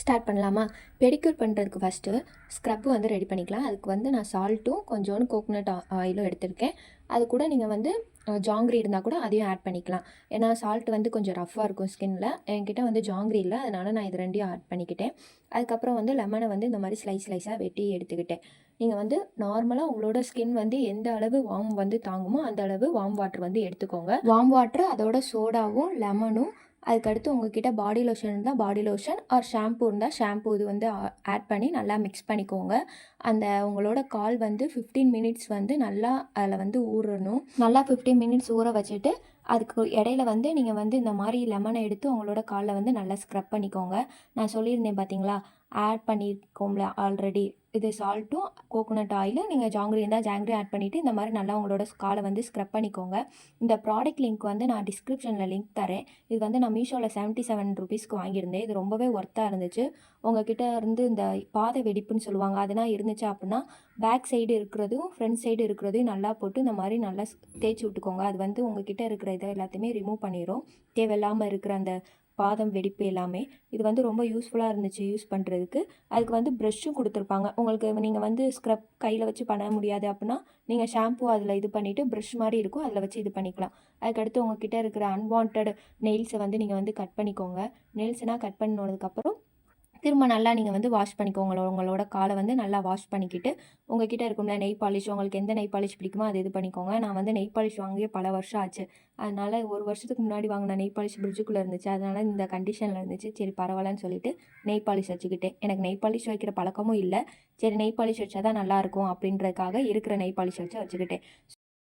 Start பண்ணலாமா? Pedicure பண்ணுறதுக்கு first scrub வந்து ரெடி பண்ணிக்கலாம். அதுக்கு வந்து நான் சால்ட்டும் கொஞ்சோண்டு கோகோனட் ஆயிலும் எடுத்திருக்கேன். அது கூட நீங்கள் வந்து ஜாங்கிரி இருந்தால் கூட அதையும் ஆட் பண்ணிக்கலாம். ஏன்னா சால்ட் வந்து கொஞ்சம் ரஃப்பாக இருக்கும் ஸ்கின்னில். என்கிட்ட வந்து ஜாங்கிரி இல்லை, அதனால் நான் இது ரெண்டையும் ஆட் பண்ணிக்கிட்டேன். அதுக்கப்புறம் வந்து லெமனை வந்து இந்த மாதிரி ஸ்லைஸாக வெட்டி எடுத்துக்கிட்டேன். நீங்கள் வந்து நார்மலாக உங்களோட ஸ்கின் வந்து எந்த அளவு வார்ம் வந்து தாங்குமோ அந்த அளவு வார்ம் வாட்டர் வந்து எடுத்துக்கோங்க. வார்ம் வாட்டர் அதோட சோடாவும் லெமனும், அதுக்கடுத்து உங்ககிட்ட பாடி லோஷன் இருந்தால் பாடி லோஷன் ஆர் ஷாம்பூ இருந்தால் ஷாம்பூ இது வந்து ஆட் பண்ணி நல்லா மிக்ஸ் பண்ணிக்கோங்க. அந்த உங்களோட கால் வந்து 15 மினிட்ஸ் வந்து நல்லா அதில் வந்து ஊறணும். நல்லா 15 மினிட்ஸ் ஊற வச்சுட்டு அதுக்கு இடையில வந்து நீங்கள் வந்து இந்த மாதிரி லெமனை எடுத்து உங்களோட காலில் வந்து நல்லா ஸ்க்ரப் பண்ணிக்கோங்க. நான் சொல்லியிருந்தேன் பார்த்தீங்களா, ஆட் பண்ணியிருக்கோம்ல ஆல்ரெடி, இது சால்ட்டும் கோகோனட் ஆயிலும், நீங்கள் ஜாங்கிரி இருந்தால் ஜாங்கிரி ஆட் பண்ணிவிட்டு இந்த மாதிரி நல்லா உங்களோட காலை வந்து ஸ்க்ரப் பண்ணிக்கோங்க. இந்த ப்ராடக்ட் லிங்க் வந்து நான் டிஸ்கிரிப்ஷனில் லிங்க் தரேன். இது வந்து நான் மீஷோவில் 77 ருபீஸ்க்கு வாங்கியிருந்தேன். இது ரொம்பவே ஒர்த்தாக இருந்துச்சு. உங்ககிட்ட இருந்து இந்த பாத வெடிப்புன்னு சொல்லுவாங்க அதெல்லாம் இருந்துச்சு அப்படின்னா பேக் சைடு இருக்கிறதும் ஃப்ரண்ட் சைடு இருக்கிறதையும் நல்லா போட்டு இந்த மாதிரி நல்லா தேய்ச்சி விட்டுக்கோங்க. அது வந்து உங்ககிட்ட இருக்கிற இதை எல்லாத்தையுமே ரிமூவ் பண்ணிடும். தேவையில்லாமல் இருக்கிற அந்த பாதம் வெடிப்பு எல்லாமே. இது வந்து ரொம்ப யூஸ்ஃபுல்லாக இருந்துச்சு யூஸ் பண்ணுறதுக்கு. அதுக்கு வந்து ப்ரெஷ்ஷும் கொடுத்துருப்பாங்க. உங்களுக்கு நீங்கள் வந்து ஸ்க்ரப் கையில் வச்சு பண்ண முடியாது அப்படின்னா நீங்கள் ஷாம்பூ அதில் இது பண்ணிவிட்டு ப்ரெஷ் மாதிரி இருக்கும் அதில் வச்சு இது பண்ணிக்கலாம். அதுக்கடுத்து உங்ககிட்ட இருக்கிற அன்வான்ட் நெயில்ஸை வந்து நீங்கள் வந்து கட் பண்ணிக்கோங்க. நெயில்ஸ்னால் கட் பண்ணதுக்கப்புறம் திரும்ப நல்லா நீங்கள் வந்து வாஷ் பண்ணிக்கோங்க. உங்களோட காலை வந்து நல்லா வாஷ் பண்ணிக்கிட்டு உங்ககிட்ட இருக்கும்ல நெய் பாலிஷ், உங்களுக்கு எந்த நெய் பாலிஷ் பிடிக்குமோ அது இது பண்ணிக்கோங்க. நான் வந்து நெய் பாலிஷ் வாங்கியே பல வருஷம் ஆச்சு. அதனால் 1 வருஷத்துக்கு முன்னாடி வாங்கின நெய் பாலிஷ் ஃப்ரிட்ஜுக்குள்ளே இருந்துச்சு. அதனால் இந்த கண்டிஷனில் இருந்துச்சு. சரி பரவாயில்லன்னு சொல்லிட்டு நெய் பாலிஷ் வச்சுக்கிட்டேன். எனக்கு நெய் பாலிஷ் வைக்கிற பழக்கமும் இல்லை. சரி நெய் பாலிஷ் வச்சா தான் நல்லாயிருக்கும் அப்படின்றதுக்காக இருக்கிற நெய் பாலிஷ் வச்சுக்கிட்டேன்.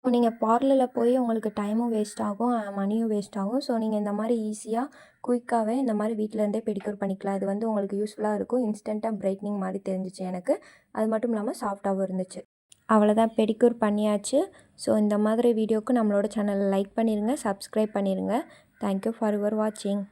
ஸோ நீங்கள் பார்லரில் போய் உங்களுக்கு டைமும் வேஸ்ட் ஆகும், மணியும் வேஸ்ட் ஆகும். ஸோ நீங்கள் இந்த மாதிரி ஈஸியாக குயிக்காகவே இந்த மாதிரி வீட்டிலேருந்தே பெடிக்யூர் பண்ணிக்கலாம். இது வந்து உங்களுக்கு யூஸ்ஃபுல்லாக இருக்கும். இன்ஸ்டண்ட்டாக பிரைட்னிங் மாதிரி தெரிஞ்சிச்சு எனக்கு. அது மட்டும் இல்லாமல் சாஃப்டாகவும் இருந்துச்சு. அவ்வளோதான், பெடிக்யூர் பண்ணியாச்சு. ஸோ இந்த மாதிரி வீடியோவுக்கு நம்மளோட சேனலை லைக் பண்ணிடுங்க, சப்ஸ்கிரைப் பண்ணிடுங்க. தேங்க்யூ ஃபார் யுவர் வாட்சிங்.